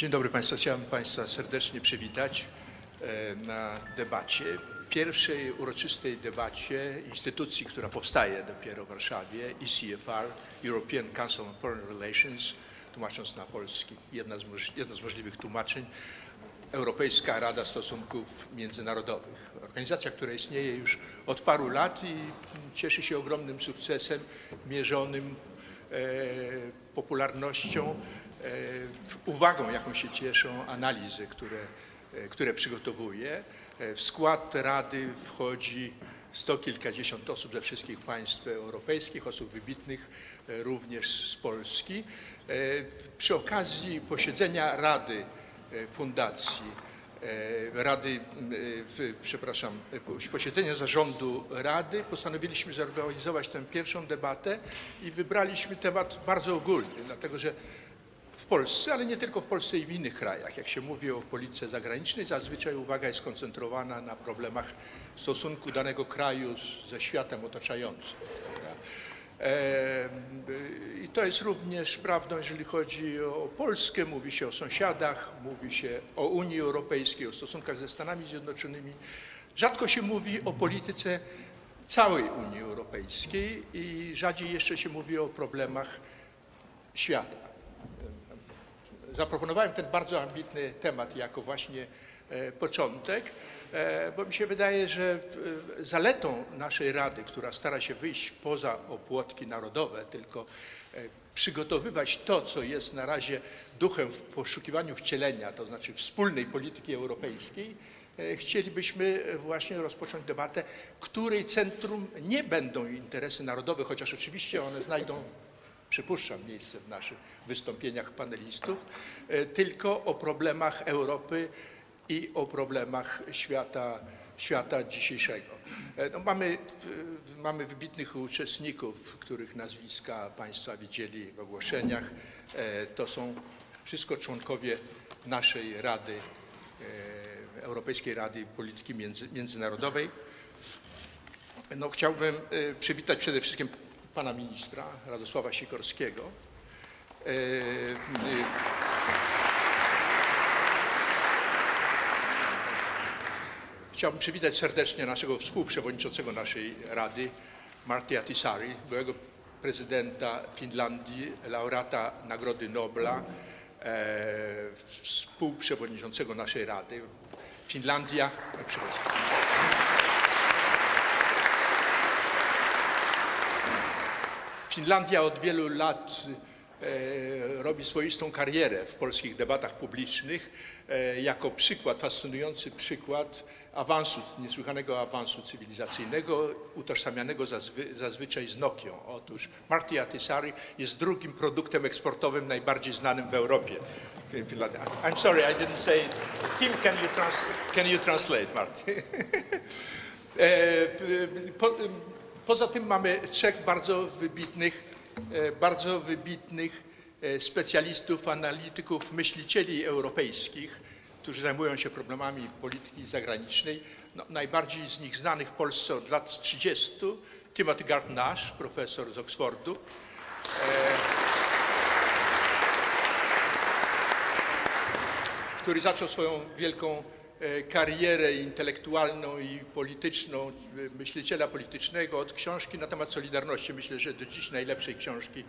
Dzień dobry Państwu. Chciałem Państwa serdecznie przywitać na debacie, pierwszej uroczystej debacie instytucji, która powstaje dopiero w Warszawie, ECFR, European Council on Foreign Relations, tłumacząc na polski, jedno z możliwych tłumaczeń, Europejska Rada Stosunków Międzynarodowych. Organizacja, która istnieje już od paru lat i cieszy się ogromnym sukcesem mierzonym popularnością, uwagą, jaką się cieszą analizy, które przygotowuje. W skład Rady wchodzi kilkadziesiąt osób ze wszystkich państw europejskich, osób wybitnych również z Polski. Przy okazji posiedzenia Rady Fundacji, posiedzenia Zarządu Rady postanowiliśmy zorganizować tę pierwszą debatę i wybraliśmy temat bardzo ogólny, dlatego że w Polsce, ale nie tylko w Polsce i w innych krajach, jak się mówi o polityce zagranicznej, zazwyczaj uwaga jest skoncentrowana na problemach stosunku danego kraju ze światem otaczającym. I to jest również prawdą, jeżeli chodzi o Polskę, mówi się o sąsiadach, mówi się o Unii Europejskiej, o stosunkach ze Stanami Zjednoczonymi. Rzadko się mówi o polityce całej Unii Europejskiej i rzadziej jeszcze się mówi o problemach świata. Zaproponowałem ten bardzo ambitny temat jako właśnie początek, bo mi się wydaje, że zaletą naszej Rady, która stara się wyjść poza opłotki narodowe, tylko przygotowywać to, co jest na razie duchem w poszukiwaniu wcielenia, to znaczy wspólnej polityki europejskiej, chcielibyśmy właśnie rozpocząć debatę, której centrum nie będą interesy narodowe, chociaż oczywiście one znajdą, przypuszczam, miejsce w naszych wystąpieniach panelistów, tylko o problemach Europy i o problemach świata dzisiejszego. No mamy wybitnych uczestników, których nazwiska Państwa widzieli w ogłoszeniach. To są wszystko członkowie naszej Rady, Europejskiej Rady Polityki Międzynarodowej. No, chciałbym przywitać przede wszystkim pana ministra Radosława Sikorskiego. Chciałbym przywitać serdecznie naszego współprzewodniczącego naszej Rady, Martti Ahtisaari, byłego prezydenta Finlandii, laureata Nagrody Nobla, współprzewodniczącego naszej Rady. Finlandia od wielu lat robi swoistą karierę w polskich debatach publicznych jako przykład, fascynujący przykład awansu, niesłychanego awansu cywilizacyjnego, utożsamianego zazwyczaj z Nokią. Otóż Martti Ahtisaari jest drugim produktem eksportowym najbardziej znanym w Europie. I'm sorry, I didn't say it. Tim, can you translate, Martti? Poza tym mamy trzech bardzo wybitnych specjalistów, analityków, myślicieli europejskich, którzy zajmują się problemami polityki zagranicznej. No, najbardziej z nich znany w Polsce od lat 30. Garton, profesor z Oxfordu. Który zaczął swoją wielką karierę intelektualną i polityczną, myśliciela politycznego od książki na temat Solidarności. Myślę, że do dziś najlepszej książki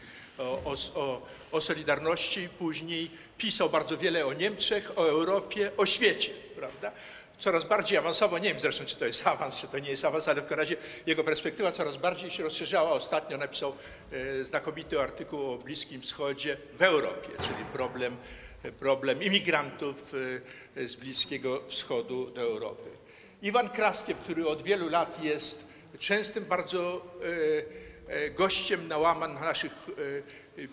o Solidarności. Później pisał bardzo wiele o Niemczech, o Europie, o świecie, prawda? Coraz bardziej awansował, nie wiem zresztą, czy to jest awans, czy to nie jest awans, ale w każdym razie jego perspektywa coraz bardziej się rozszerzała. Ostatnio napisał znakomity artykuł o Bliskim Wschodzie w Europie, czyli problem imigrantów z Bliskiego Wschodu do Europy. Iwan Krastew, który od wielu lat jest częstym bardzo gościem na łamach naszych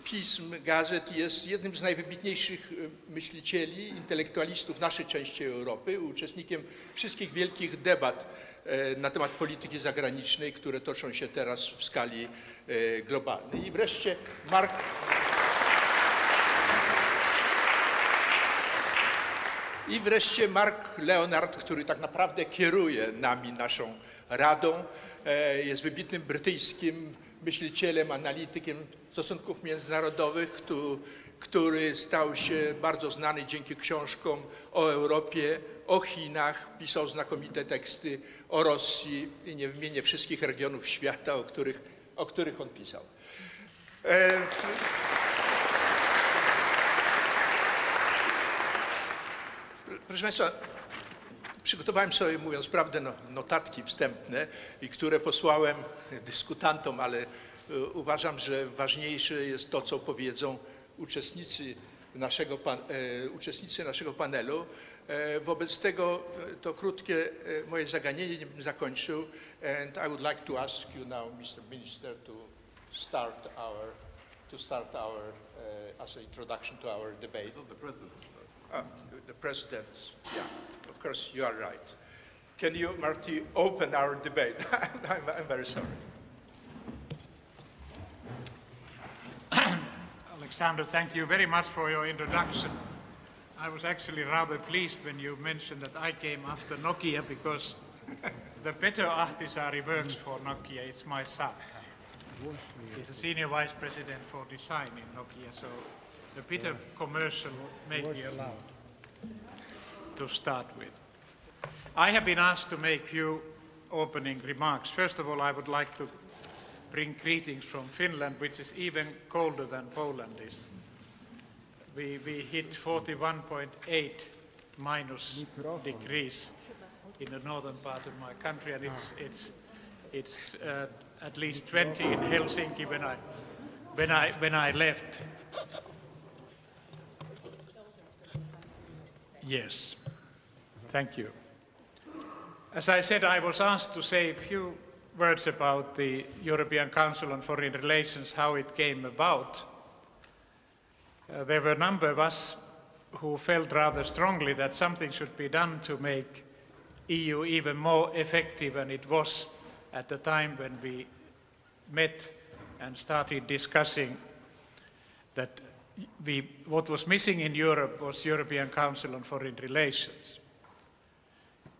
pism, gazet, jest jednym z najwybitniejszych myślicieli, intelektualistów naszej części Europy, uczestnikiem wszystkich wielkich debat na temat polityki zagranicznej, które toczą się teraz w skali globalnej. I wreszcie Leonard, który tak naprawdę kieruje naszą Radą, jest wybitnym brytyjskim myślicielem, analitykiem stosunków międzynarodowych, który stał się bardzo znany dzięki książkom o Europie, o Chinach, pisał znakomite teksty o Rosji i nie wymienię wszystkich regionów świata, o których on pisał. Proszę Państwa, przygotowałem sobie, mówiąc prawdę, notatki wstępne, i które posłałem dyskutantom, ale uważam, że ważniejsze jest to, co powiedzą uczestnicy naszego panelu. Wobec tego to krótkie moje zagadnienie bym zakończył. And I would like to ask you now, Mr. Minister, to start our as an introduction to our debate. I thought the president would start. The president, yeah, of course you are right. Can you, Martti, open our debate? I'm very sorry. Alexander, thank you very much for your introduction. I was actually rather pleased when you mentioned that I came after Nokia, because the Peter Ahtisaari works for Nokia. It's my son. He's a senior vice president for design in Nokia, so the Peter commercial may be allowed to start with. I have been asked to make few opening remarks. First of all, I would like to bring greetings from Finland, which is even colder than Poland is. We hit 41.8 minus degrees in the northern part of my country, and it's at least 20 in Helsinki when I left. Yes, thank you. As I said, I was asked to say a few words about the European Council on Foreign Relations, how it came about. There were a number of us who felt rather strongly that something should be done to make EU even more effective than it was at the time when we met and started discussing that what was missing in Europe was European Council on Foreign Relations.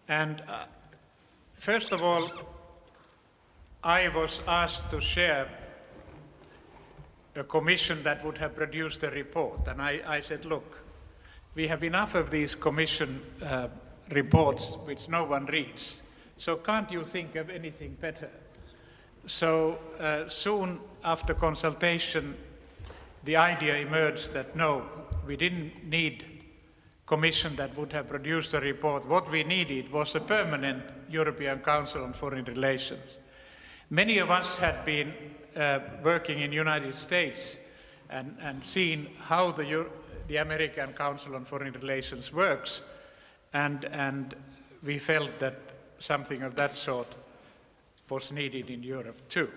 And first of all, I was asked to chair a commission that would have produced a report. And I said, look, we have enough of these commission reports which no one reads. So can't you think of anything better? So soon after consultation, the idea emerged that no, we didn't need commission that would have produced a report. What we needed was a permanent European Council on Foreign Relations. Many of us had been working in the United States and seen how the American Council on Foreign Relations works, and we felt that something of that sort was needed in Europe too.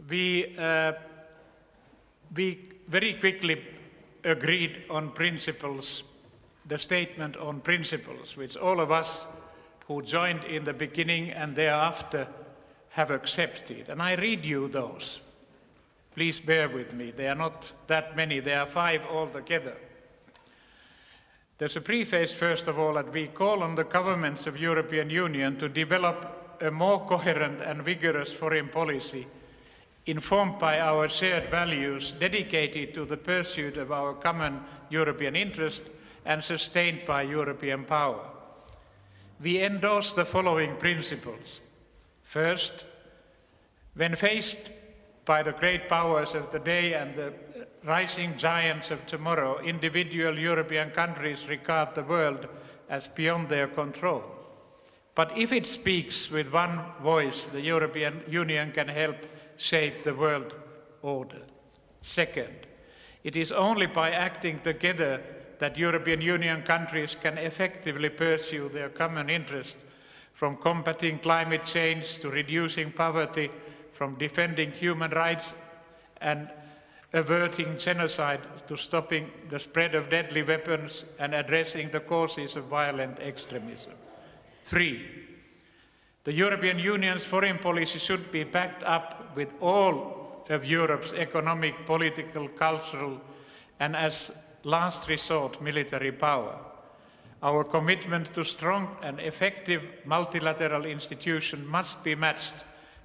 We very quickly agreed on principles, the statement on principles, which all of us who joined in the beginning and thereafter have accepted. And I read you those. Please bear with me. They are not that many. There are 5 altogether. There's a preface, first of all, that we call on the governments of the European Union to develop a more coherent and vigorous foreign policy informed by our shared values, dedicated to the pursuit of our common European interest and sustained by European power. We endorse the following principles. First, when faced by the great powers of the day and the rising giants of tomorrow, individual European countries regard the world as beyond their control. But if it speaks with one voice, the European Union can help shape the world order. Second, it is only by acting together that European Union countries can effectively pursue their common interest, from combating climate change to reducing poverty, from defending human rights and averting genocide to stopping the spread of deadly weapons and addressing the causes of violent extremism. 3. The European Union's foreign policy should be backed up with all of Europe's economic, political, cultural, and as last resort, military power. Our commitment to strong and effective multilateral institutions must be matched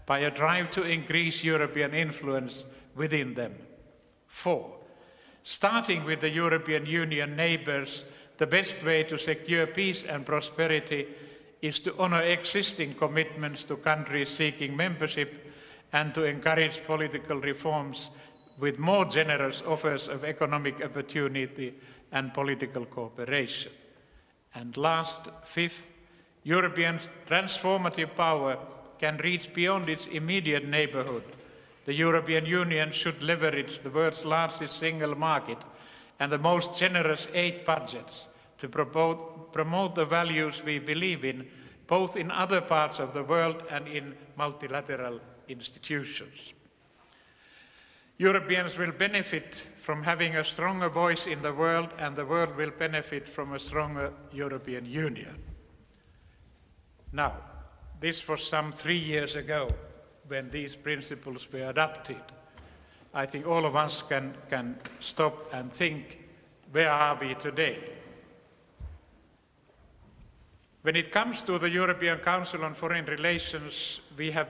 by a drive to increase European influence within them. 4. Starting with the European Union neighbors, the best way to secure peace and prosperity is to honor existing commitments to countries seeking membership and to encourage political reforms with more generous offers of economic opportunity and political cooperation. And last, fifth, European transformative power can reach beyond its immediate neighborhood. The European Union should leverage the world's largest single market and the most generous aid budgets to promote the values we believe in, both in other parts of the world and in multilateral institutions. Europeans will benefit from having a stronger voice in the world, and the world will benefit from a stronger European Union. Now, this was some 3 years ago when these principles were adopted. I think all of us can stop and think, where are we today? When it comes to the European Council on Foreign Relations, we have,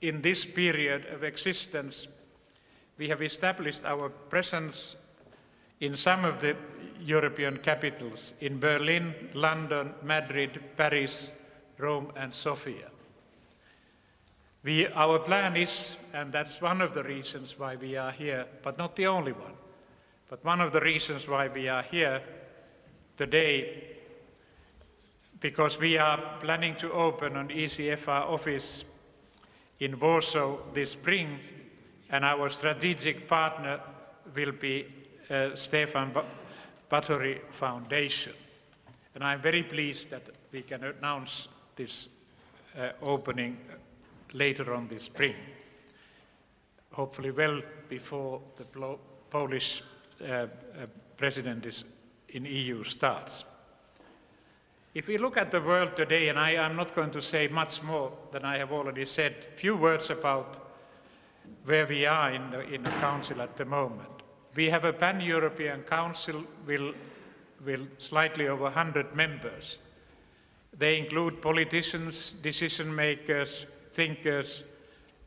in this period of existence, we have established our presence in some of the European capitals, in Berlin, London, Madrid, Paris, Rome, and Sofia. Our plan is, and that's one of the reasons why we are here, but not the only one, but one of the reasons why we are here today, because we are planning to open an ECFR office in Warsaw this spring, and our strategic partner will be Stefan Batory Foundation. And I'm very pleased that we can announce this opening later on this spring, hopefully well before the Polish president in EU starts. If we look at the world today, and I am not going to say much more than I have already said, few words about where we are in the Council at the moment. We have a pan-European Council with slightly over 100 members. They include politicians, decision makers, thinkers,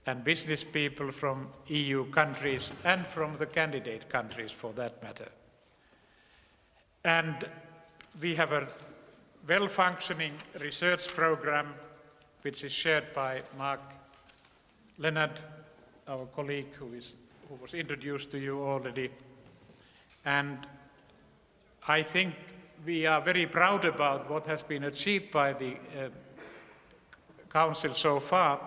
and business people from EU countries and from the candidate countries for that matter. And we have a well-functioning research program which is shared by Leonard, our colleague who was introduced to you already. And I think we are very proud about what has been achieved by the Council so far,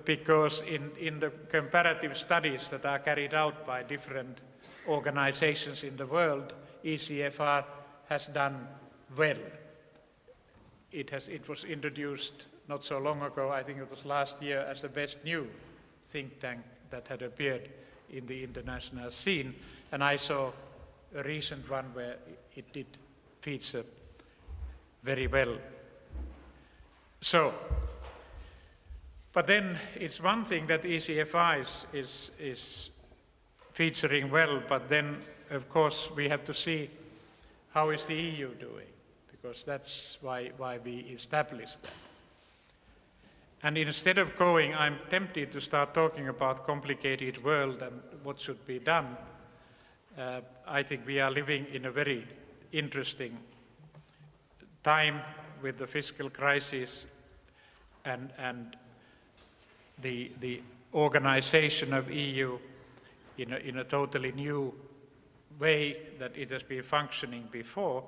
because in the comparative studies that are carried out by different organizations in the world, ECFR has done well. It was introduced not so long ago, I think it was last year, as the best new think tank that had appeared in the international scene, and I saw a recent one where it did feature very well. So, but then it's one thing that ECFR is featuring well, but then of course we have to see how is the EU doing, because that's why we established that. And instead of going, I'm tempted to start talking about complicated world and what should be done. I think we are living in a very interesting time with the fiscal crisis and the organization of EU in a totally new way that it has been functioning before.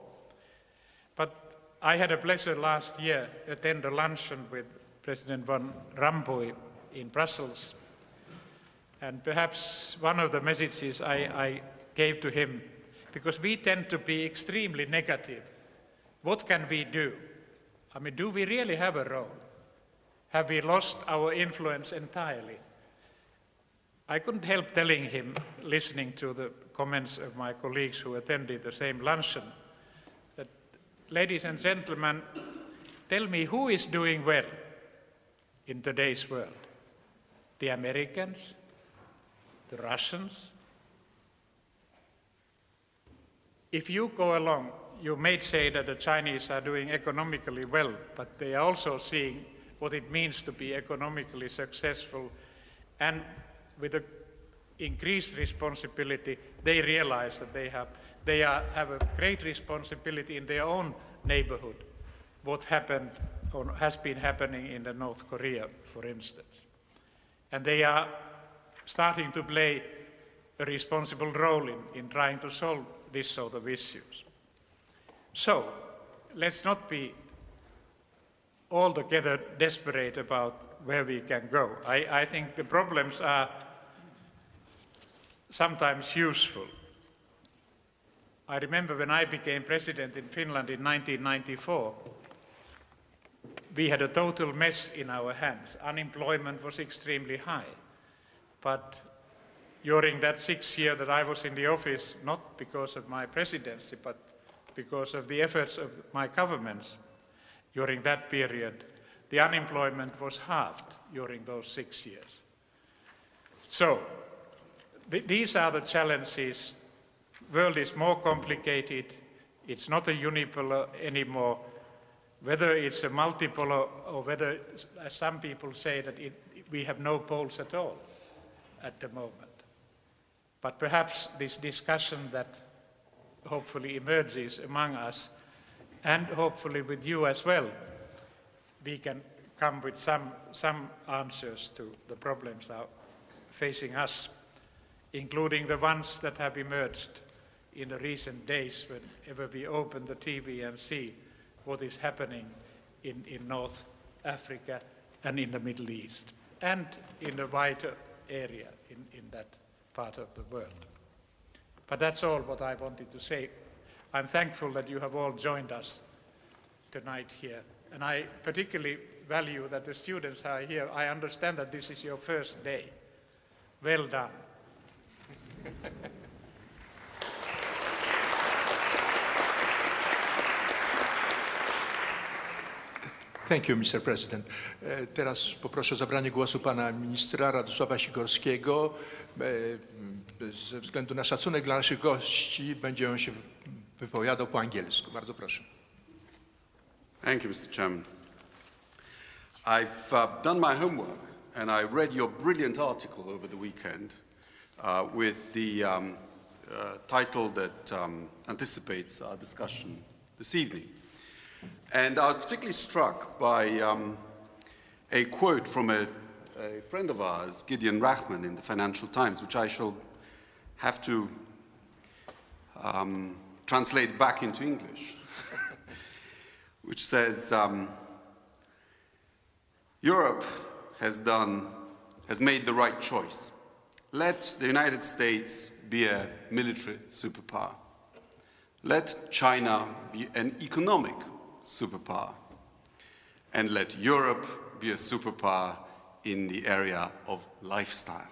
But I had a pleasure last year to attend a luncheon with President Van Rompuy in Brussels. And perhaps one of the messages I gave to him, because we tend to be extremely negative. What can we do? I mean, do we really have a role? Have we lost our influence entirely? I couldn't help telling him, listening to the comments of my colleagues who attended the same luncheon, that, ladies and gentlemen, tell me who is doing well in today's world? The Americans? The Russians? If you go along, you may say that the Chinese are doing economically well, but they are also seeing what it means to be economically successful and with an increased responsibility they realize that they have a great responsibility in their own neighborhood, what happened or has been happening in the North Korea, for instance. And they are starting to play a responsible role in trying to solve this sort of issues. So, let's not be altogether desperate about where we can go. I think the problems are sometimes useful. I remember when I became president in Finland in 1994, we had a total mess in our hands. Unemployment was extremely high. But during that 6 years that I was in the office, not because of my presidency, but because of the efforts of my governments, during that period, the unemployment was halved during those 6 years. So, these are the challenges. The world is more complicated. It's not a unipolar anymore. Whether it's a multipolar or whether, as some people say, that we have no poles at all at the moment. But perhaps this discussion that hopefully emerges among us, and hopefully with you as well, we can come with some answers to the problems that are facing us, including the ones that have emerged in the recent days whenever we open the TV and see what is happening in North Africa and in the Middle East, and in the wider area in that part of the world. But that's all what I wanted to say. I'm thankful that you have all joined us tonight here, and I particularly value that the students are here. I understand that this is your first day. Well done. Thank you, Mr. President. Teraz poproszę o zabranie głosu pana ministra Radosława Sikorskiego. Ze względu na szacunek dla naszych gości będzie on się wypowiadał po angielsku. Bardzo proszę. Thank you, Mr. Chairman. I've done my homework and I read your brilliant article over the weekend with the title that anticipates our discussion this evening. And I was particularly struck by a quote from a friend of ours, Gideon Rachman, in the Financial Times, which I shall have to translate back into English, which says, Europe has made the right choice. Let the United States be a military superpower. Let China be an economic superpower. And let Europe be a superpower in the area of lifestyle.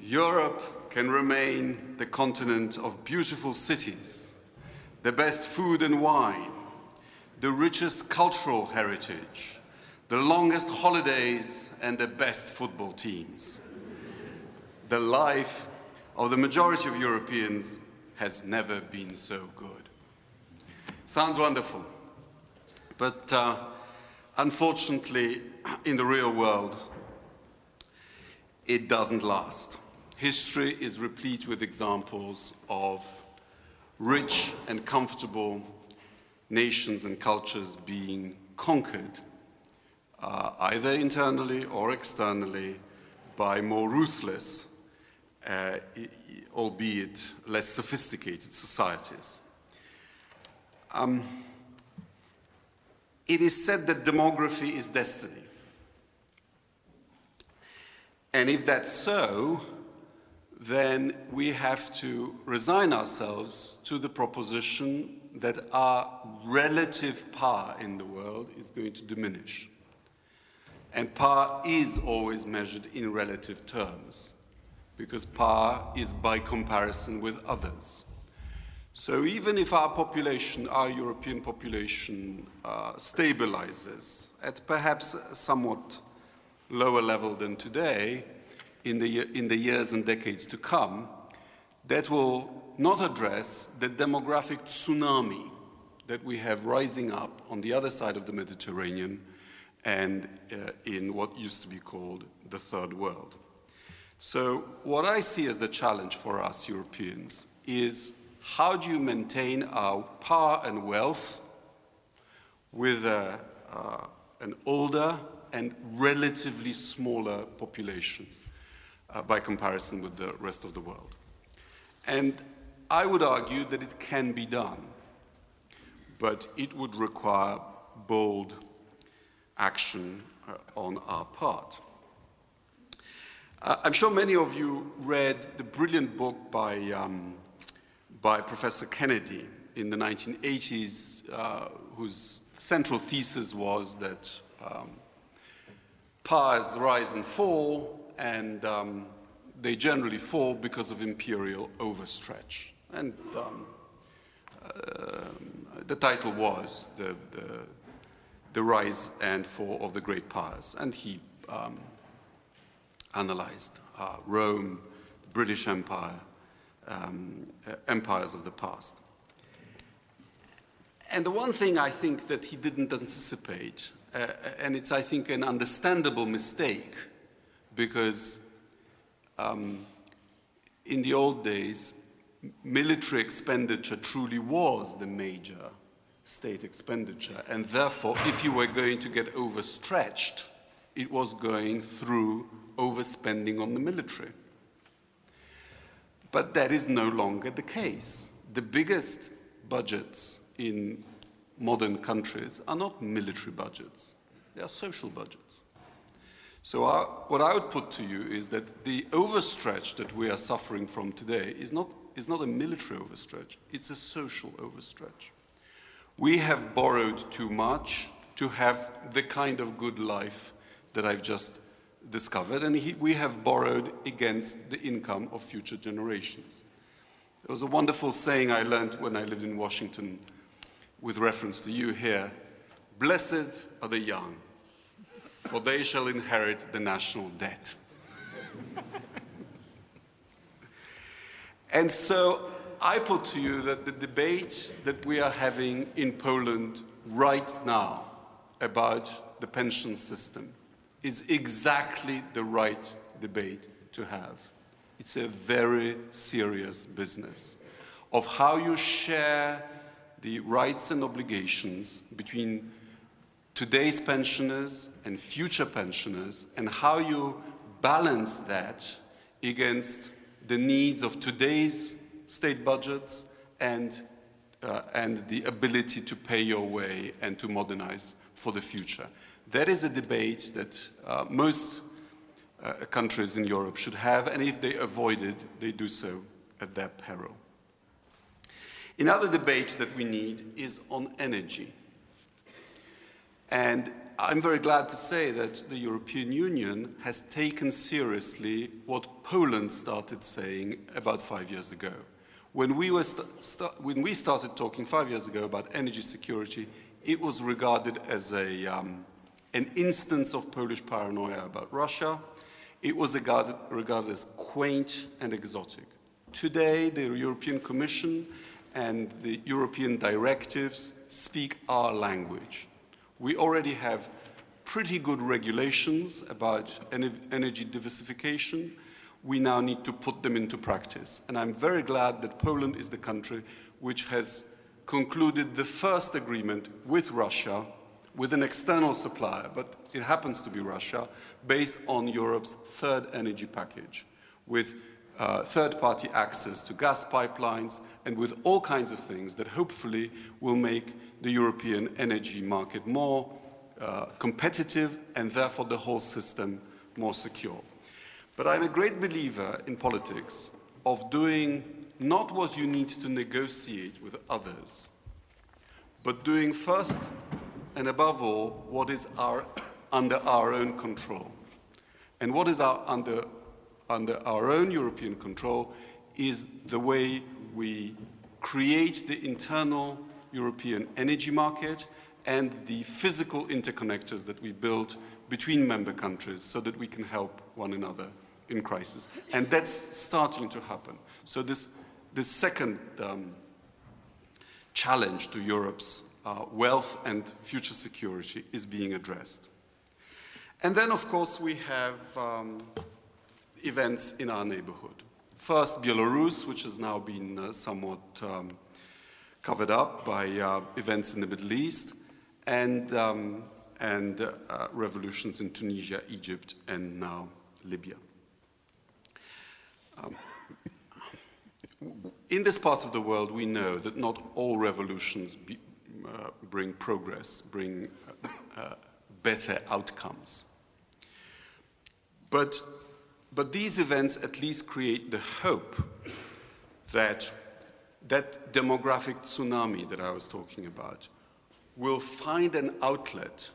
Europe can remain the continent of beautiful cities, the best food and wine, the richest cultural heritage, the longest holidays, and the best football teams. The life of the majority of Europeans has never been so good. Sounds wonderful, but unfortunately, in the real world, it doesn't last. History is replete with examples of rich and comfortable nations and cultures being conquered, either internally or externally, by more ruthless, albeit less sophisticated societies. It is said that demography is destiny. And if that's so, then we have to resign ourselves to the proposition that our relative power in the world is going to diminish. And power is always measured in relative terms, because power is by comparison with others. So even if our population, our European population, stabilizes at perhaps a somewhat lower level than today, in the years and decades to come, that will not address the demographic tsunami that we have rising up on the other side of the Mediterranean and in what used to be called the Third World. So what I see as the challenge for us Europeans is how do you maintain our power and wealth with an older and relatively smaller population by comparison with the rest of the world. And I would argue that it can be done, but it would require bold action on our part. I'm sure many of you read the brilliant book by Professor Kennedy in the 1980s, whose central thesis was that powers rise and fall, and they generally fall because of imperial overstretch. And the title was the Rise and Fall of the Great Powers. And he analyzed Rome, the British Empire, empires of the past. And the one thing I think that he didn't anticipate, and it's, I think, an understandable mistake, because in the old days, military expenditure truly was the major state expenditure, and therefore, if you were going to get overstretched, it was going through overspending on the military. But that is no longer the case. The biggest budgets in modern countries are not military budgets, they are social budgets. So what I would put to you is that the overstretch that we are suffering from today is not a military overstretch, it's a social overstretch. We have borrowed too much to have the kind of good life that I've just discovered, and we have borrowed against the income of future generations. There was a wonderful saying I learned when I lived in Washington with reference to you here: blessed are the young, for they shall inherit the national debt. And so I put to you that the debate that we are having in Poland right now about the pension system is exactly the right debate to have. It's a very serious business of how you share the rights and obligations between today's pensioners and future pensioners, and how you balance that against the needs of today's state budgets and the ability to pay your way and to modernize for the future. That is a debate that most countries in Europe should have, and if they avoid it, they do so at their peril. Another debate that we need is on energy. And I'm very glad to say that the European Union has taken seriously what Poland started saying about 5 years ago. When we started talking 5 years ago about energy security, it was regarded as an instance of Polish paranoia about Russia. It was regarded as quaint and exotic. Today, the European Commission and the European directives speak our language. We already have pretty good regulations about energy diversification. We now need to put them into practice. And I'm very glad that Poland is the country which has concluded the first agreement with Russia, with an external supplier, but it happens to be Russia, based on Europe's third energy package, with third-party access to gas pipelines, and with all kinds of things that hopefully will make the European energy market more competitive, and therefore the whole system more secure. But I'm a great believer in politics of doing not what you need to negotiate with others, but doing first and above all what is under our own control. And what is under our own European control is the way we create the internal European energy market and the physical interconnectors that we build between member countries so that we can help one another in crisis. And that's starting to happen. So this second challenge to Europe's wealth and future security is being addressed. And then, of course, we have events in our neighborhood. First, Belarus, which has now been somewhat covered up by events in the Middle East, and revolutions in Tunisia, Egypt, and now Libya. In this part of the world, we know that not all revolutions bring progress, bring better outcomes. But these events at least create the hope that that demographic tsunami that I was talking about will find an outlet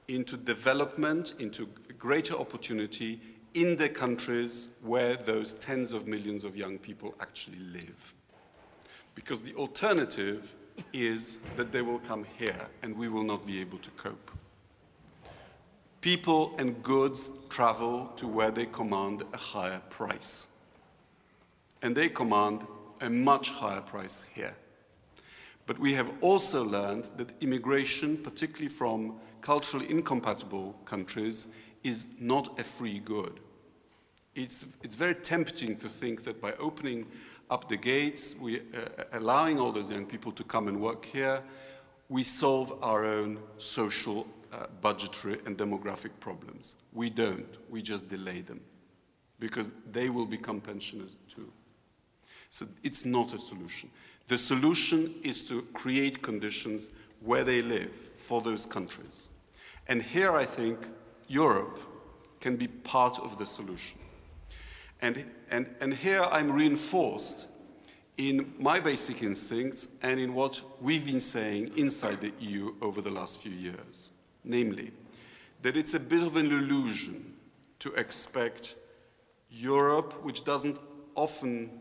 into development, into greater opportunity in the countries where those tens of millions of young people actually live. Because the alternative is that they will come here and we will not be able to cope. People and goods travel to where they command a higher price. And they command a much higher price here. But we have also learned that immigration, particularly from culturally incompatible countries, is not a free good. It's very tempting to think that by opening up the gates, allowing all those young people to come and work here, we solve our own social, budgetary, and demographic problems. We don't. We just delay them because they will become pensioners too. So it's not a solution. The solution is to create conditions where they live for those countries. And here I think Europe can be part of the solution. And here I'm reinforced in my basic instincts and in what we've been saying inside the EU over the last few years. Namely, that it's a bit of an illusion to expect Europe, which doesn't often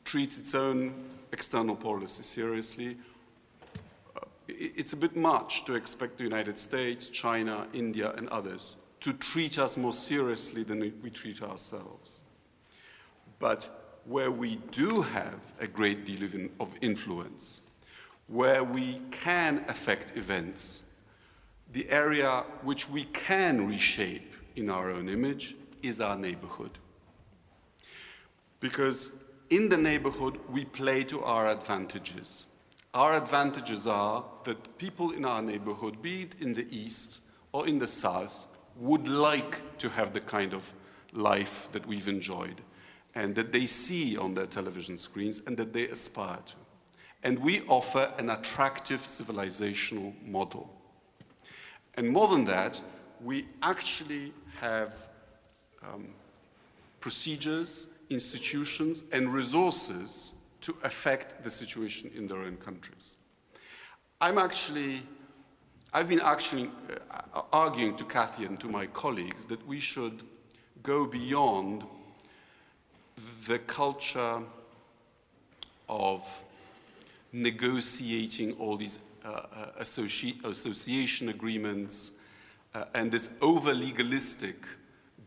treat its own external policy seriously, it's a bit much to expect the United States, China, India, and others to treat us more seriously than we treat ourselves. But where we do have a great deal of influence, where we can affect events, the area which we can reshape in our own image is our neighborhood. Because in the neighborhood, we play to our advantages. Our advantages are that people in our neighborhood, be it in the East or in the South, would like to have the kind of life that we've enjoyed and that they see on their television screens and that they aspire to. And we offer an attractive civilizational model. And more than that, we actually have procedures, institutions, and resources to affect the situation in their own countries. I've been actually arguing to Kathy and to my colleagues that we should go beyond the culture of negotiating all these association agreements and this over-legalistic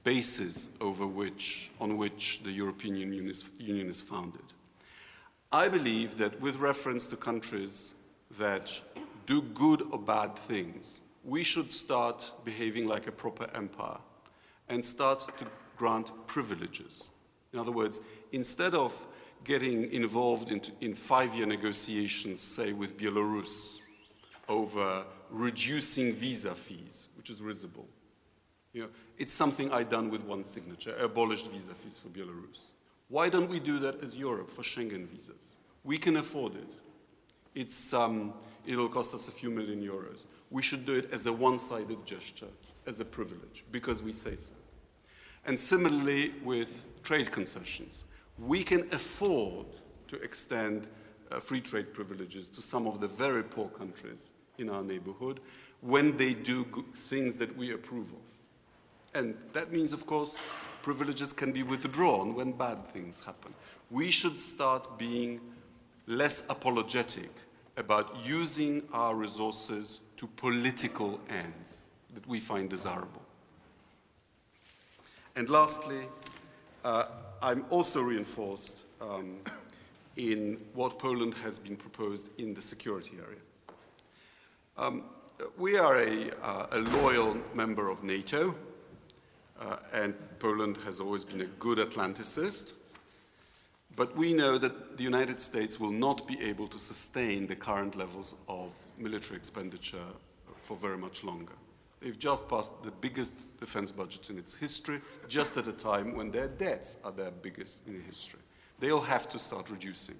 basis on which the European Union is founded. I believe that with reference to countries that do good or bad things, we should start behaving like a proper empire and start to grant privileges. In other words, instead of getting involved in 5-year negotiations, say with Belarus, over reducing visa fees, which is risible. It's something I've done with one signature, I abolished visa fees for Belarus. Why don't we do that as Europe for Schengen visas? We can afford it. It'll cost us a few million euros. We should do it as a one-sided gesture, as a privilege, because we say so. And similarly with trade concessions. We can afford to extend free trade privileges to some of the very poor countries in our neighborhood when they do things that we approve of. And that means, of course, privileges can be withdrawn when bad things happen. We should start being less apologetic about using our resources to political ends that we find desirable. And lastly, I'm also reinforced in what Poland has been proposed in the security area. We are a loyal member of NATO. and Poland has always been a good Atlanticist. But we know that the United States will not be able to sustain the current levels of military expenditure for very much longer. They've just passed the biggest defense budget in its history, just at a time when their debts are their biggest in history. They'll have to start reducing.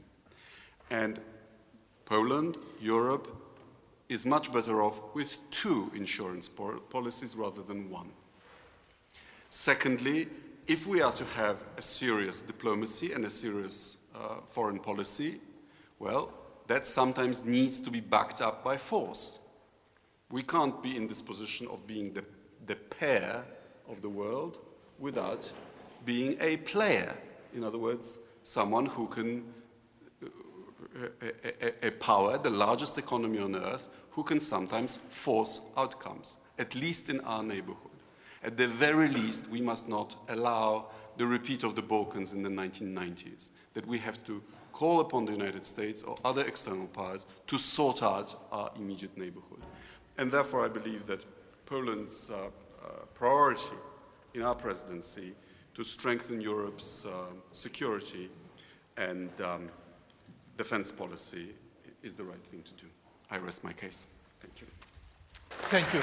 And Poland, Europe, is much better off with two insurance policies rather than one. Secondly, if we are to have a serious diplomacy and a serious foreign policy, well, that sometimes needs to be backed up by force. We can't be in this position of being the pair of the world without being a player. In other words, someone who can, a power, the largest economy on earth, who can sometimes force outcomes, at least in our neighborhood. At the very least, we must not allow the repeat of the Balkans in the 1990s, that we have to call upon the United States or other external powers to sort out our immediate neighborhood. And therefore, I believe that Poland's priority in our presidency to strengthen Europe's security and defense policy is the right thing to do. I rest my case. Thank you. Thank you.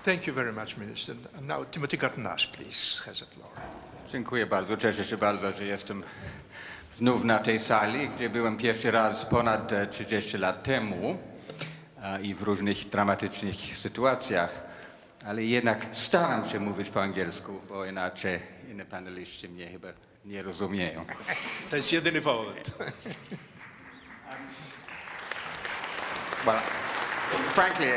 Thank you very much, Minister. And now Timothy Garton, please, has the floor. Dziękuję bardzo. Cieszę się bardzo, że jestem znów na tej sali, gdzie byłem pierwszy raz ponad 30 lat temu i w różnych dramatycznych sytuacjach, ale jednak staram się mówić po angielsku, bo inaczej inni paneliści mnie chyba nie rozumieją. To jest jedyny powód. Well, frankly,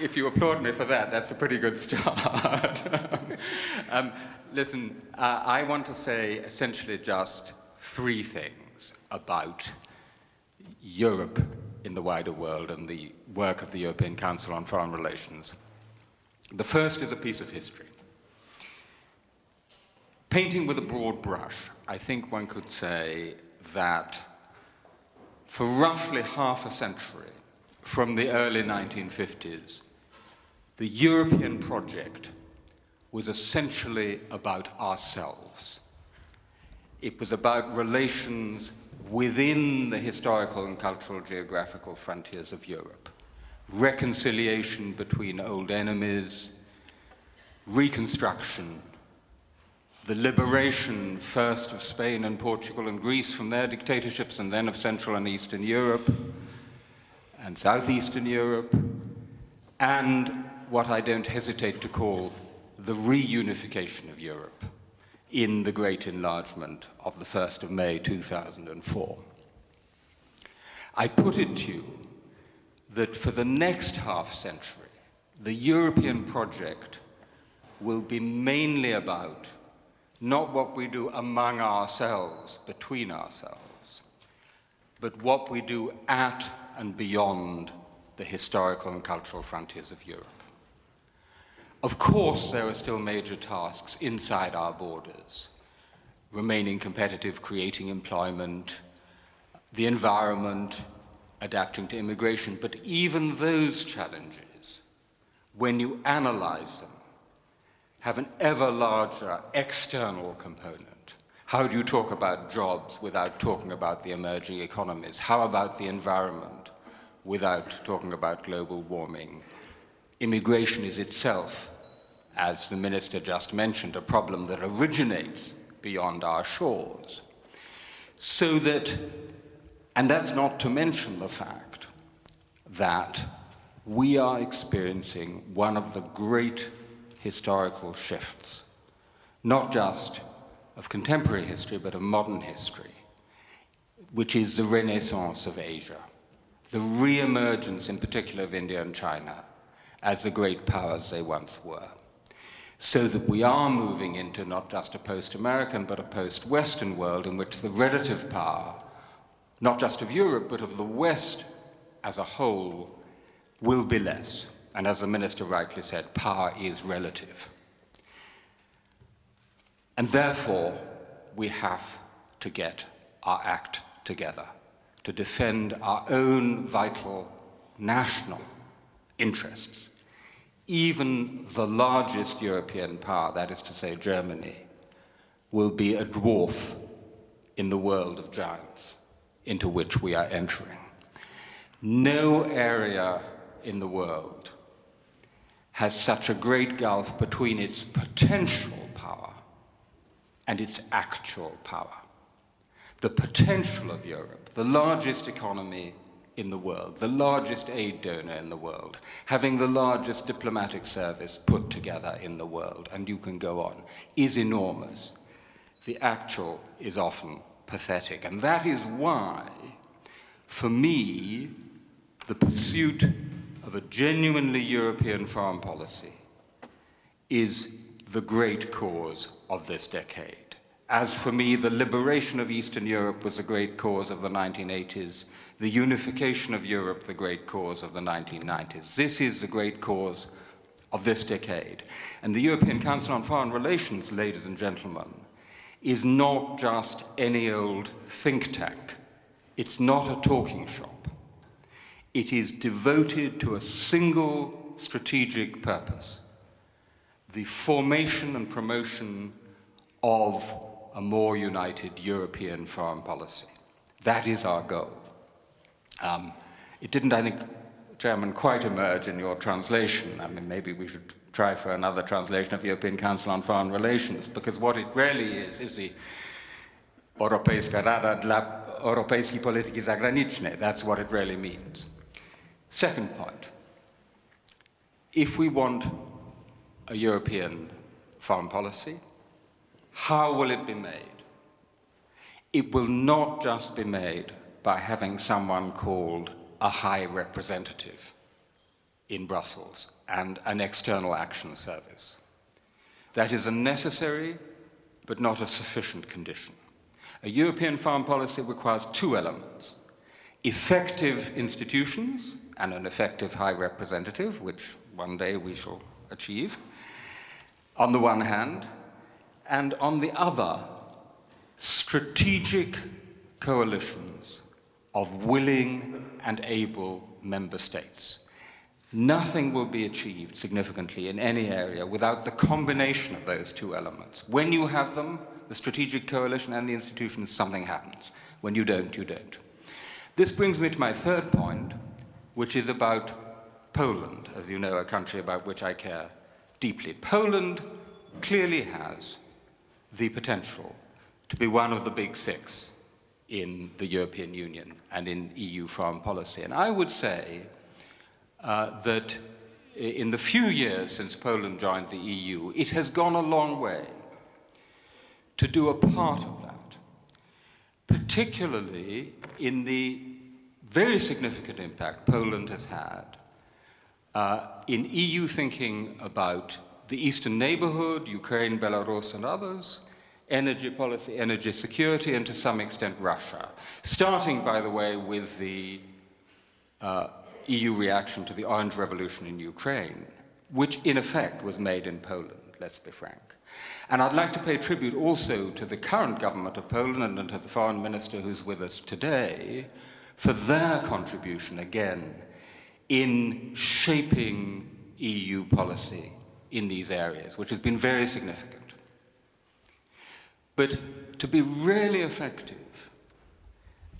if you applaud me for that, that's a pretty good start. Listen, I want to say essentially just three things about Europe in the wider world and the work of the European Council on Foreign Relations. The first is a piece of history. Painting with a broad brush, I think one could say that for roughly half a century, from the early 1950s, the European project was essentially about ourselves. It was about relations within the historical and cultural geographical frontiers of Europe, reconciliation between old enemies, reconstruction, the liberation first of Spain and Portugal and Greece from their dictatorships and then of Central and Eastern Europe and Southeastern Europe, and what I don't hesitate to call the reunification of Europe in the great enlargement of the 1st of May 2004. I put it to you that for the next half century, the European project will be mainly about not what we do among ourselves, between ourselves, but what we do at and beyond the historical and cultural frontiers of Europe. Of course, there are still major tasks inside our borders, remaining competitive, creating employment, the environment, adapting to immigration, but even those challenges, when you analyze them, have an ever larger external component. How do you talk about jobs without talking about the emerging economies? How about the environment without talking about global warming? Immigration is itself, as the minister just mentioned, a problem that originates beyond our shores. So that, and that's not to mention the fact that we are experiencing one of the great historical shifts, not just of contemporary history, but of modern history, which is the renaissance of Asia, the re-emergence in particular of India and China as the great powers they once were. So that we are moving into not just a post-American, but a post-Western world in which the relative power, not just of Europe, but of the West as a whole, will be less. And as the minister rightly said, power is relative. And therefore, we have to get our act together to defend our own vital national interests. Even the largest European power, that is to say Germany, will be a dwarf in the world of giants into which we are entering. No area in the world has such a great gulf between its potential power and its actual power. The potential of Europe, the largest economy in the world, the largest aid donor in the world, having the largest diplomatic service put together in the world, and you can go on, is enormous. The actual is often pathetic. And that is why, for me, the pursuit of a genuinely European foreign policy is the great cause of this decade. As for me, the liberation of Eastern Europe was the great cause of the 1980s, the unification of Europe the great cause of the 1990s. This is the great cause of this decade. And the European Council on Foreign Relations, ladies and gentlemen, is not just any old think tank. It's not a talking shop. It is devoted to a single strategic purpose: the formation and promotion of a more united European foreign policy. That is our goal. It didn't, I think, Chairman, quite emerge in your translation. I mean, maybe we should try for another translation of European Council on Foreign Relations, because what it really is the Europejska Rada dla Europejskiej Polityki Zagranicznej. That's what it really means. Second point, if we want a European foreign policy, how will it be made? It will not just be made by having someone called a high representative in Brussels and an external action service. That is a necessary but not a sufficient condition. A European foreign policy requires two elements: effective institutions and an effective high representative, which one day we shall achieve, on the one hand, and on the other, strategic coalitions of willing and able member states. Nothing will be achieved significantly in any area without the combination of those two elements. When you have them, the strategic coalition and the institutions, something happens. When you don't, you don't. This brings me to my third point, which is about Poland, as you know, a country about which I care deeply. Poland clearly has the potential to be one of the big six in the European Union and in EU foreign policy. And I would say that in the few years since Poland joined the EU, it has gone a long way to do a part of that, particularly in the very significant impact Poland has had in EU thinking about the Eastern neighborhood, Ukraine, Belarus, and others, energy policy, energy security, and to some extent Russia. Starting, by the way, with the EU reaction to the Orange Revolution in Ukraine, which in effect was made in Poland, let's be frank. And I'd like to pay tribute also to the current government of Poland and to the foreign minister who's with us today for their contribution, again, in shaping EU policy in these areas, which has been very significant. But to be really effective,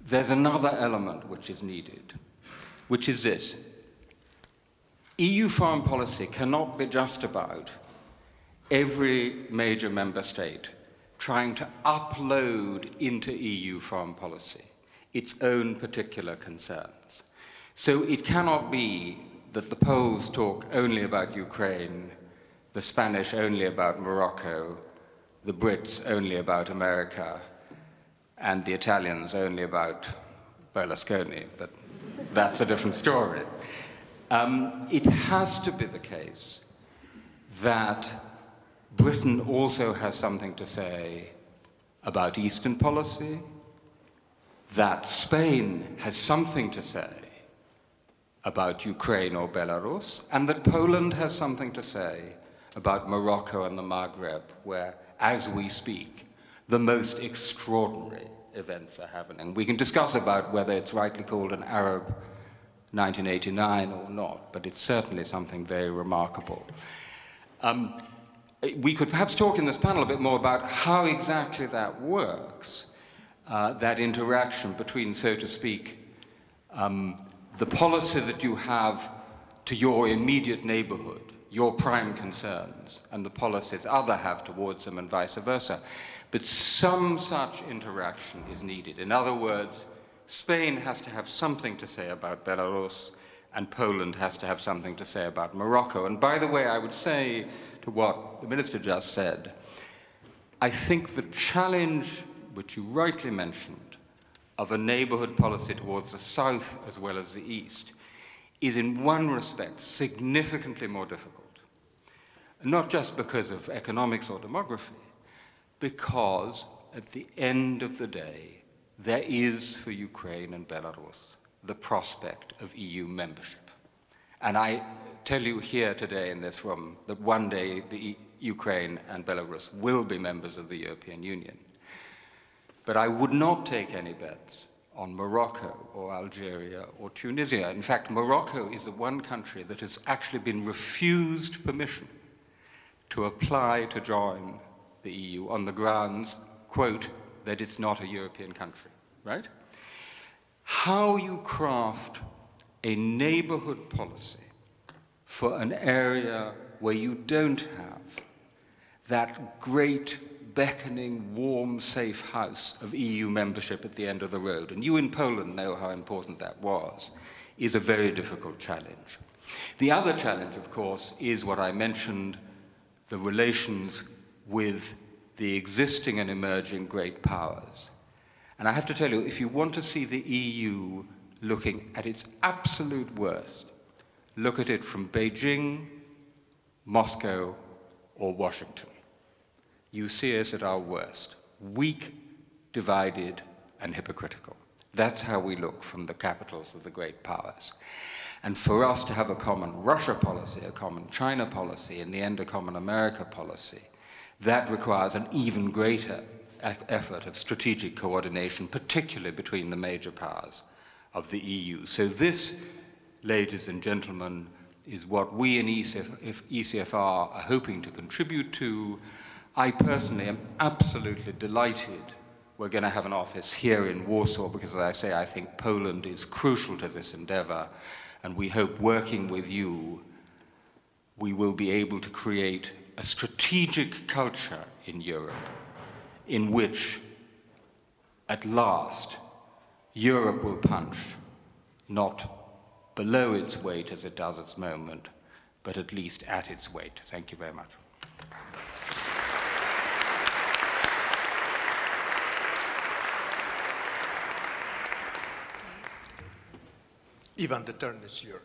there's another element which is needed, which is this. EU foreign policy cannot be just about every major member state trying to upload into EU foreign policy its own particular concerns. So it cannot be that the Poles talk only about Ukraine, the Spanish only about Morocco, the Brits only about America, and the Italians only about Berlusconi, but that's a different story. It has to be the case that Britain also has something to say about Eastern policy, that Spain has something to say about Ukraine or Belarus, and that Poland has something to say about Morocco and the Maghreb, where, as we speak, the most extraordinary events are happening. We can discuss about whether it's rightly called an Arab 1989 or not, but it's certainly something very remarkable. We could perhaps talk in this panel a bit more about how exactly that works, that interaction between, so to speak, the policy that you have to your immediate neighborhood, your prime concerns, and the policies others have towards them and vice versa. But some such interaction is needed. In other words, Spain has to have something to say about Belarus, and Poland has to have something to say about Morocco. And by the way, I would say to what the Minister just said, I think the challenge, which you rightly mentioned, of a neighborhood policy towards the south as well as the east, is in one respect significantly more difficult. Not just because of economics or demography, because at the end of the day, there is for Ukraine and Belarus the prospect of EU membership. And I tell you here today in this room that one day Ukraine and Belarus will be members of the European Union. But I would not take any bets on Morocco or Algeria or Tunisia. In fact, Morocco is the one country that has actually been refused permission to apply to join the EU on the grounds, quote, that it's not a European country, right? How you craft a neighborhood policy for an area where you don't have that great, beckoning, warm, safe house of EU membership at the end of the road, and you in Poland know how important that was, is a very difficult challenge. The other challenge, of course, is what I mentioned, the relations with the existing and emerging great powers. And I have to tell you, if you want to see the EU looking at its absolute worst, look at it from Beijing, Moscow, or Washington. You see us at our worst, weak, divided, and hypocritical. That's how we look from the capitals of the great powers. And for us to have a common Russia policy, a common China policy, in the end a common America policy, that requires an even greater effort of strategic coordination, particularly between the major powers of the EU. So this, ladies and gentlemen, is what we in ECFR are hoping to contribute to. I personally am absolutely delighted we're going to have an office here in Warsaw because, as I say, I think Poland is crucial to this endeavor, and we hope working with you, we will be able to create a strategic culture in Europe in which, at last, Europe will punch, not below its weight as it does at the moment, but at least at its weight. Thank you very much. Ivan, the turn is yours.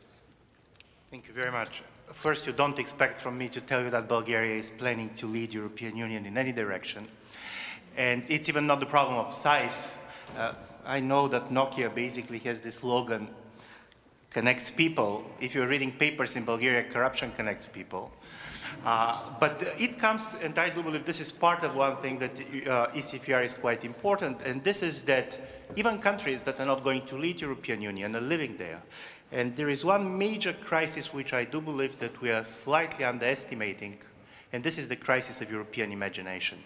Thank you very much. First, you don't expect from me to tell you that Bulgaria is planning to lead the European Union in any direction. And it's even not the problem of size. I know that Nokia basically has this slogan, connects people. If you're reading papers in Bulgaria, corruption connects people. But it comes, and I do believe this is part of one thing that ECFR is quite important, and this is that even countries that are not going to lead European Union are living there. And there is one major crisis which I do believe that we are slightly underestimating, and this is the crisis of European imagination.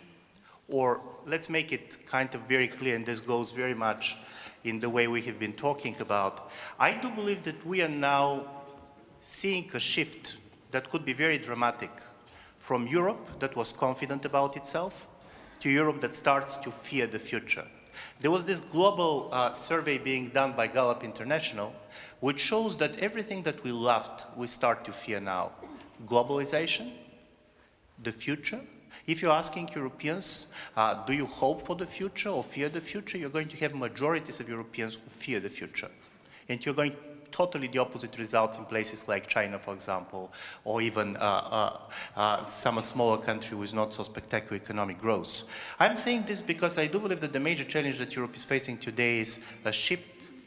Or let's make it kind of very clear, and this goes very much in the way we have been talking about. I do believe that we are now seeing a shift that could be very dramatic from Europe that was confident about itself to Europe that starts to fear the future. There was this global survey being done by Gallup International, which shows that everything that we loved, we start to fear now. Globalization, the future. If you're asking Europeans, do you hope for the future or fear the future, you're going to have majorities of Europeans who fear the future. And you're going totally the opposite results in places like China, for example, or even some smaller country with not so spectacular economic growth. I'm saying this because I do believe that the major challenge that Europe is facing today is a shift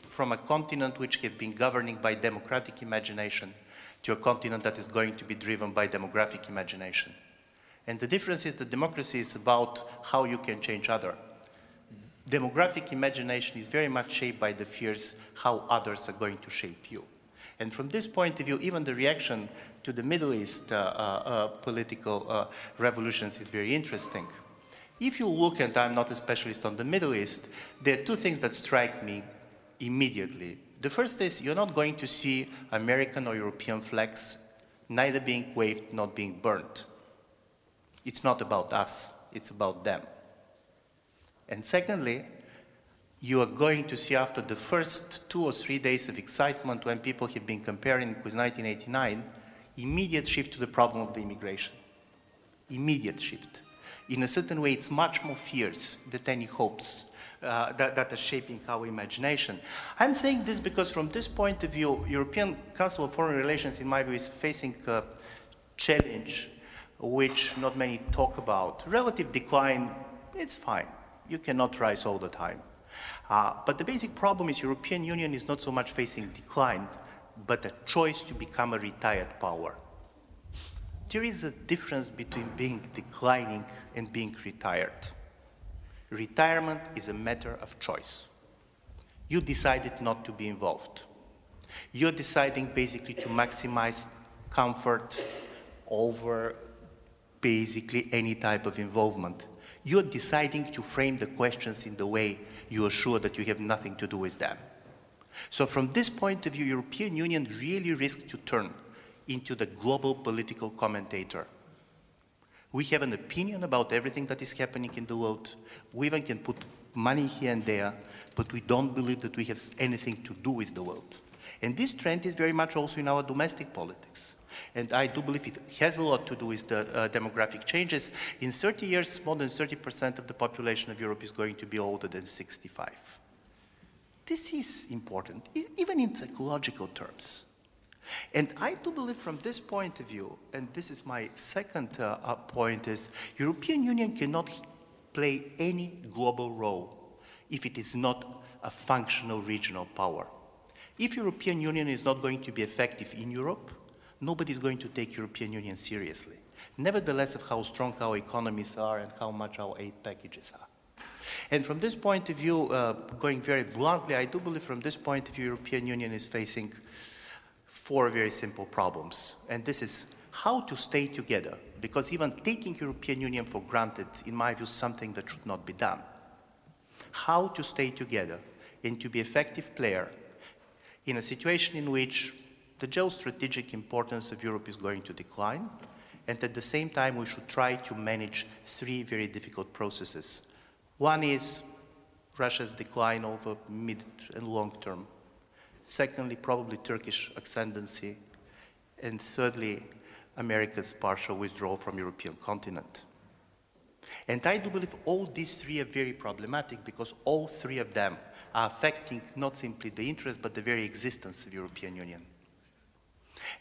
from a continent which has been governing by democratic imagination to a continent that is going to be driven by demographic imagination. And the difference is that democracy is about how you can change others. Demographic imagination is very much shaped by the fears how others are going to shape you. And from this point of view, even the reaction to the Middle East political revolutions is very interesting. If you look, and I'm not a specialist on the Middle East, there are two things that strike me immediately. The first is you're not going to see American or European flags neither being waved nor being burned. It's not about us, it's about them. And secondly, you are going to see after the first 2 or 3 days of excitement when people have been comparing with 1989, immediate shift to the problem of the immigration. Immediate shift. In a certain way, it's much more fierce than any hopes that are shaping our imagination. I'm saying this because from this point of view, European Council of Foreign Relations, in my view, is facing a challenge which not many talk about. Relative decline, it's fine. You cannot rise all the time. But the basic problem is European Union is not so much facing decline, but a choice to become a retired power. There is a difference between being declining and being retired. Retirement is a matter of choice. You decided not to be involved. You're deciding basically to maximize comfort over basically any type of involvement. You're deciding to frame the questions in the way you are sure that you have nothing to do with them. So from this point of view, European Union really risks to turn into the global political commentator. We have an opinion about everything that is happening in the world. We even can put money here and there, but we don't believe that we have anything to do with the world. And this trend is very much also in our domestic politics. And I do believe it has a lot to do with the demographic changes. In 30 years, more than 30% of the population of Europe is going to be older than 65. This is important, even in psychological terms. And I do believe from this point of view, and this is my second point, is European Union cannot play any global role if it is not a functional regional power. If European Union is not going to be effective in Europe, nobody is going to take European Union seriously, nevertheless of how strong our economies are and how much our aid packages are. And from this point of view, going very bluntly, I do believe from this point of view, European Union is facing 4 very simple problems. And this is how to stay together, because even taking European Union for granted, in my view, is something that should not be done. How to stay together and to be an effective player in a situation in which the geostrategic importance of Europe is going to decline, and at the same time we should try to manage 3 very difficult processes. One is Russia's decline over mid and long term. Secondly, probably Turkish ascendancy. And thirdly, America's partial withdrawal from the European continent. And I do believe all these 3 are very problematic because all 3 of them are affecting not simply the interest but the very existence of the European Union.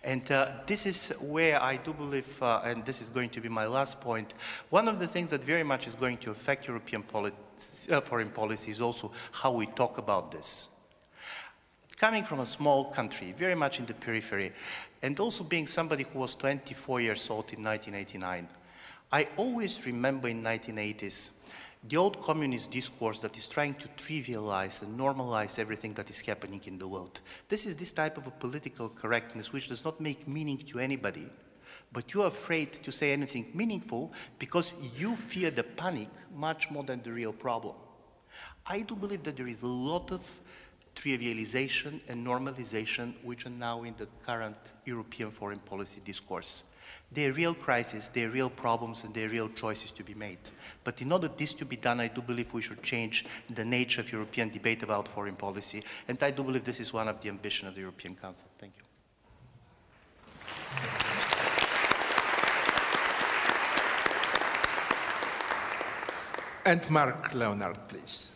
And this is where I do believe, and this is going to be my last point, one of the things that very much is going to affect European foreign policy is also how we talk about this. Coming from a small country, very much in the periphery, and also being somebody who was 24 years old in 1989, I always remember in the 1980s the old communist discourse that is trying to trivialize and normalize everything that is happening in the world. This is this type of a political correctness which does not make meaning to anybody, but you are afraid to say anything meaningful because you fear the panic much more than the real problem. I do believe that there is a lot of trivialization and normalization which are now in the current European foreign policy discourse. There are real crises, there are real problems, and there are real choices to be made. But in order this to be done, I do believe we should change the nature of European debate about foreign policy, and I do believe this is one of the ambitions of the European Council. Thank you. And Mark Leonard, please.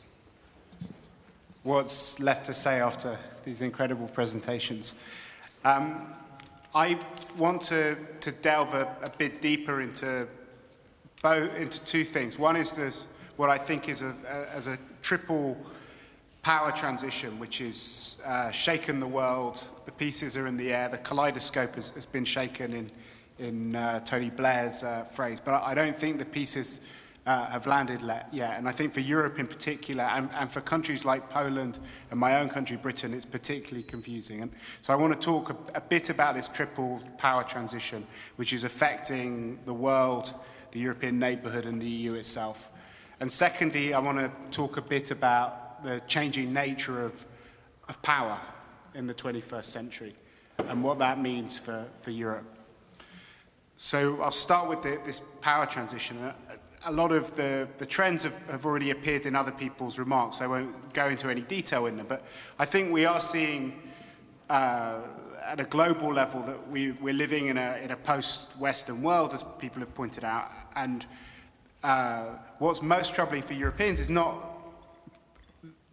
What's left to say after these incredible presentations? I want to delve a bit deeper into 2 things. One is what I think is as a triple power transition, which is shaken the world. The pieces are in the air. The kaleidoscope has been shaken in Tony Blair's phrase. But I don't think the pieces have landed yet. And I think for Europe in particular, and for countries like Poland and my own country, Britain, it's particularly confusing. And so I want to talk a bit about this triple power transition, which is affecting the world, the European neighbourhood, and the EU itself. And secondly, I want to talk a bit about the changing nature of power in the 21st century and what that means for Europe. So I'll start with this power transition. A lot of the trends have already appeared in other people's remarks. I won't go into any detail in them, but I think we are seeing at a global level that we're living in a post-Western world, as people have pointed out. And what's most troubling for Europeans is not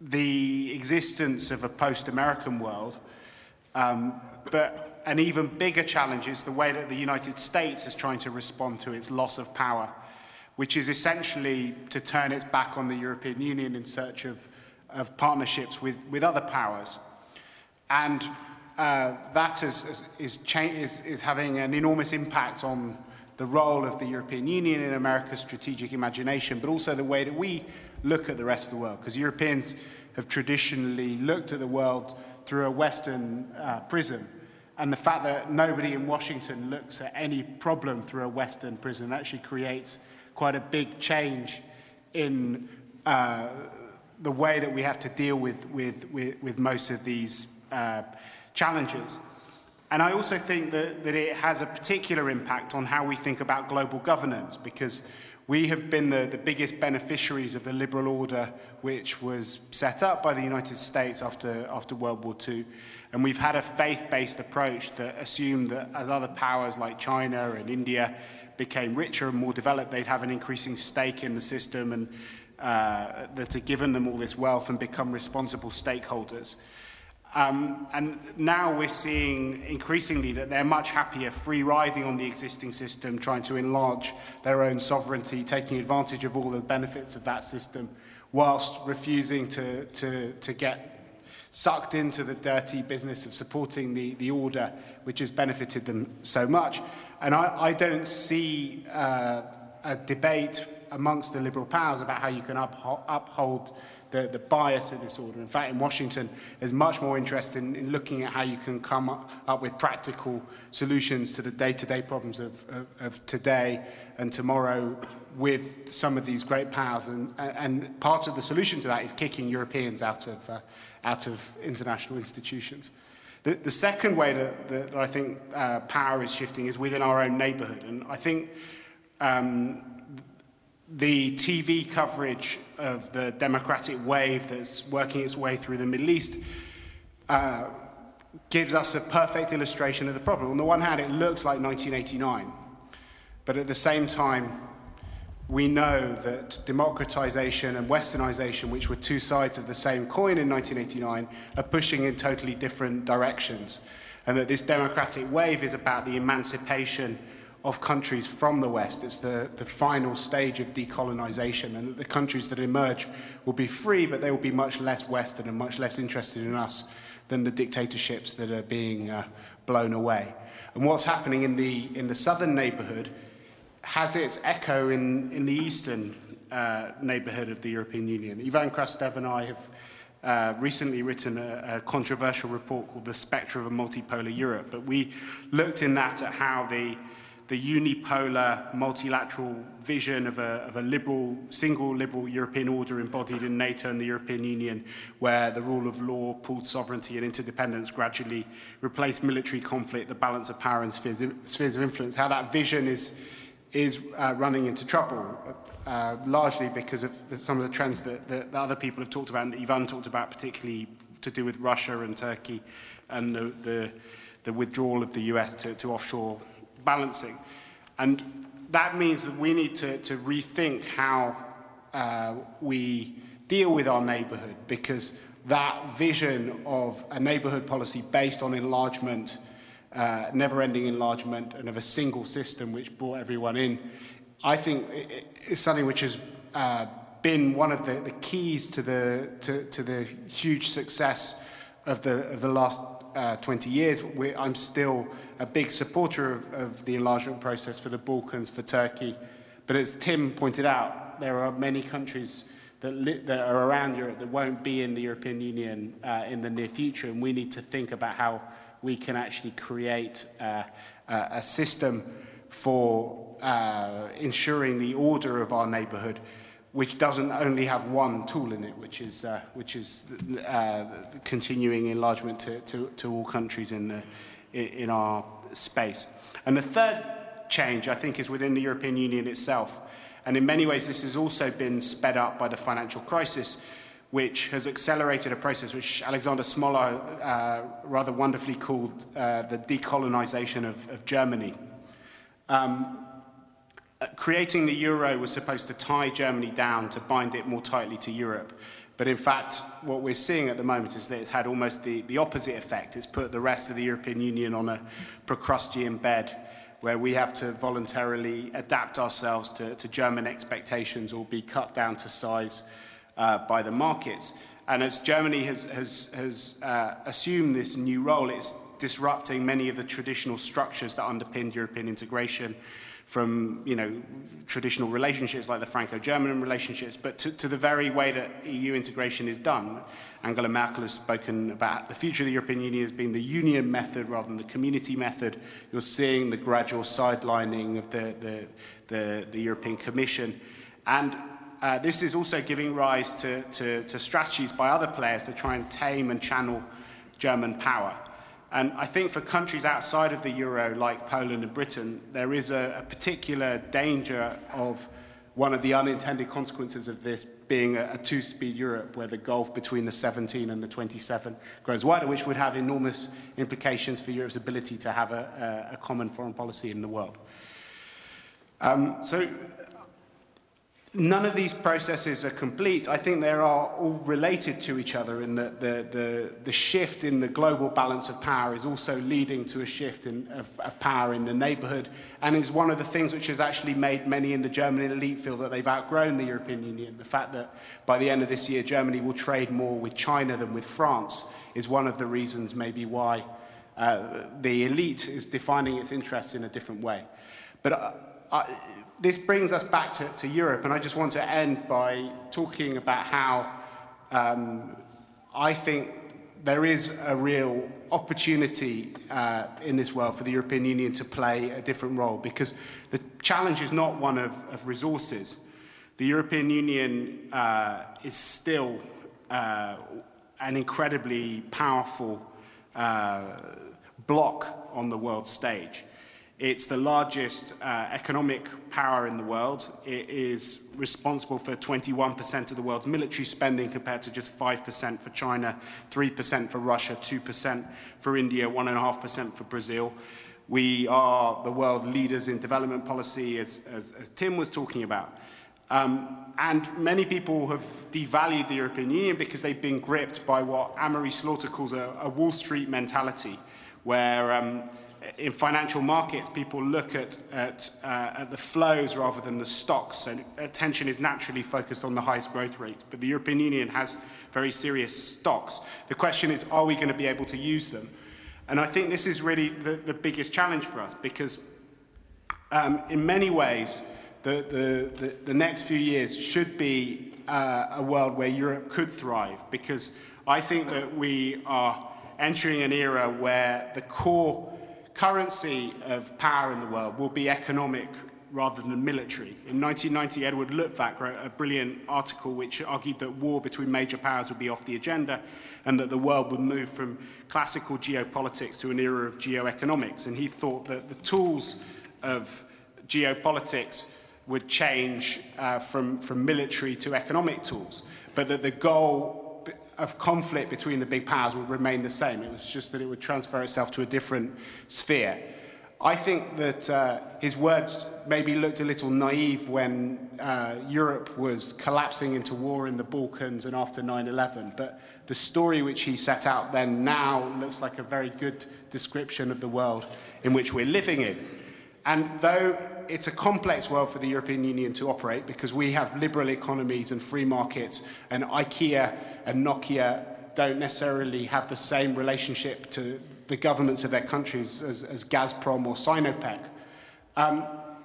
the existence of a post-American world, but an even bigger challenge is the way that the United States is trying to respond to its loss of power, which is essentially to turn its back on the European Union in search of partnerships with other powers. And that is having an enormous impact on the role of the European Union in America's strategic imagination, but also the way that we look at the rest of the world, because Europeans have traditionally looked at the world through a Western prism. And the fact that nobody in Washington looks at any problem through a Western prism actually creates quite a big change in the way that we have to deal with most of these challenges. And I also think that it has a particular impact on how we think about global governance, because we have been the biggest beneficiaries of the liberal order which was set up by the United States after World War II. And we've had a faith-based approach that assumed that as other powers like China and India became richer and more developed, they'd have an increasing stake in the system, and that had given them all this wealth and become responsible stakeholders. And now we're seeing increasingly that they're much happier free riding on the existing system, trying to enlarge their own sovereignty, taking advantage of all the benefits of that system, whilst refusing to get sucked into the dirty business of supporting the order which has benefited them so much. And I don't see a debate amongst the liberal powers about how you can uphold the bias of this order. In fact, in Washington, there's much more interest in looking at how you can come up with practical solutions to the day-to-day problems of today and tomorrow with some of these great powers. And part of the solution to that is kicking Europeans out of international institutions. The second way that I think power is shifting is within our own neighbourhood. And I think the TV coverage of the democratic wave that's working its way through the Middle East gives us a perfect illustration of the problem. On the one hand, it looks like 1989, but at the same time, we know that democratization and westernization, which were two sides of the same coin in 1989, are pushing in totally different directions, and that this democratic wave is about the emancipation of countries from the West. It's the final stage of decolonization, and that the countries that emerge will be free, but they will be much less Western and much less interested in us than the dictatorships that are being blown away. And what's happening in the southern neighborhood has its echo in the eastern neighborhood of the European Union. Ivan Krastev and I have recently written a controversial report called The Spectre of a Multipolar Europe, but we looked in that at how the unipolar, multilateral vision of a liberal, single liberal European order embodied in NATO and the European Union, where the rule of law, pooled sovereignty and interdependence gradually replaced military conflict, the balance of power and spheres of influence, how that vision is running into trouble, largely because of some of the trends that other people have talked about, and Ivan talked about, particularly to do with Russia and Turkey and the withdrawal of the US to offshore balancing. And that means that we need to rethink how we deal with our neighborhood, because that vision of a neighborhood policy based on enlargement, never-ending enlargement, and of a single system which brought everyone in, I think is something which has been one of the keys to the huge success of the last 20 years. I'm still a big supporter of the enlargement process for the Balkans, for Turkey. But as Tim pointed out, there are many countries that are around Europe that won't be in the European Union in the near future, and we need to think about how we can actually create a system for ensuring the order of our neighbourhood, which doesn't only have one tool in it, which is continuing enlargement to all countries in our space. And the third change, I think, is within the European Union itself. And in many ways, this has also been sped up by the financial crisis, which has accelerated a process which Alexander Smolar rather wonderfully called the decolonization of Germany. Creating the euro was supposed to tie Germany down to bind it more tightly to Europe. But in fact, what we're seeing at the moment is that it's had almost the opposite effect. It's put the rest of the European Union on a Procrustean bed, where we have to voluntarily adapt ourselves to German expectations or be cut down to size by the markets. And as Germany has assumed this new role, it's disrupting many of the traditional structures that underpinned European integration, from traditional relationships like the Franco-German relationships, but to the very way that EU integration is done. Angela Merkel has spoken about the future of the European Union as being the union method rather than the community method. You're seeing the gradual sidelining of the European Commission. And this is also giving rise to strategies by other players to try and tame and channel German power. And I think for countries outside of the euro, like Poland and Britain, there is a particular danger of one of the unintended consequences of this being a two-speed Europe, where the gulf between the 17 and the 27 grows wider, which would have enormous implications for Europe's ability to have a common foreign policy in the world. So none of these processes are complete. I think they are all related to each other in that the shift in the global balance of power is also leading to a shift of power in the neighbourhood, and is one of the things which has actually made many in the German elite feel that they've outgrown the European Union. The fact that by the end of this year Germany will trade more with China than with France is one of the reasons maybe why the elite is defining its interests in a different way. But this brings us back to Europe, and I just want to end by talking about how I think there is a real opportunity in this world for the European Union to play a different role, because the challenge is not one of resources. The European Union is still an incredibly powerful bloc on the world stage. It's the largest economic power in the world. It is responsible for 21% of the world's military spending, compared to just 5% for China, 3% for Russia, 2% for India, 1.5% for Brazil. We are the world leaders in development policy, as Tim was talking about. And many people have devalued the European Union because they've been gripped by what Anne-Marie Slaughter calls a Wall Street mentality, where in financial markets, people look at the flows rather than the stocks, so attention is naturally focused on the highest growth rates. But the European Union has very serious stocks. The question is, are we going to be able to use them? And I think this is really the biggest challenge for us, because in many ways, the next few years should be a world where Europe could thrive, because I think that we are entering an era where the core currency of power in the world will be economic rather than military. In 1990, Edward Luttwak wrote a brilliant article which argued that war between major powers would be off the agenda, and that the world would move from classical geopolitics to an era of geoeconomics. And he thought that the tools of geopolitics would change from military to economic tools, but that the goal of conflict between the big powers would remain the same. It was just that it would transfer itself to a different sphere. I think that his words maybe looked a little naive when Europe was collapsing into war in the Balkans and after 9/11, but the story which he set out then now looks like a very good description of the world in which we're living in. And though it's a complex world for the European Union to operate, because we have liberal economies and free markets, and IKEA and Nokia don't necessarily have the same relationship to the governments of their countries as Gazprom or Sinopec,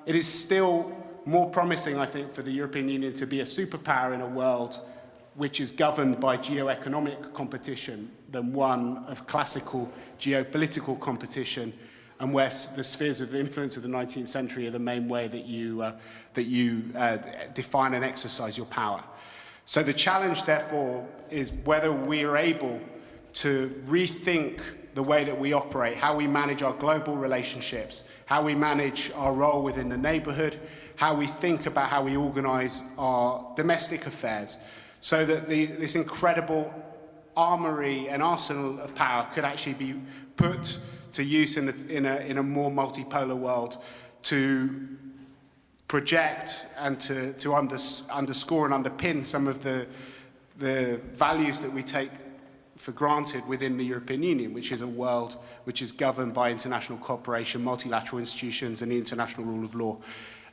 it is still more promising, I think, for the European Union to be a superpower in a world which is governed by geo-economic competition than one of classical geopolitical competition, and where the spheres of influence of the 19th century are the main way that you define and exercise your power. So the challenge, therefore, is whether we are able to rethink the way that we operate, how we manage our global relationships, how we manage our role within the neighbourhood, how we think about how we organise our domestic affairs, so that this incredible armoury and arsenal of power could actually be put to use in a more multipolar world to project and to underscore and underpin some of the values that we take for granted within the European Union, which is a world which is governed by international cooperation, multilateral institutions, and the international rule of law.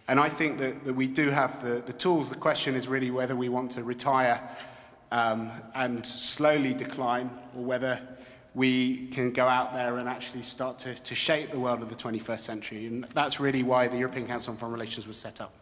And I think that we do have the tools. The question is really whether we want to retire and slowly decline, or whether we can go out there and actually start to shape the world of the 21st century. And that's really why the European Council on Foreign Relations was set up.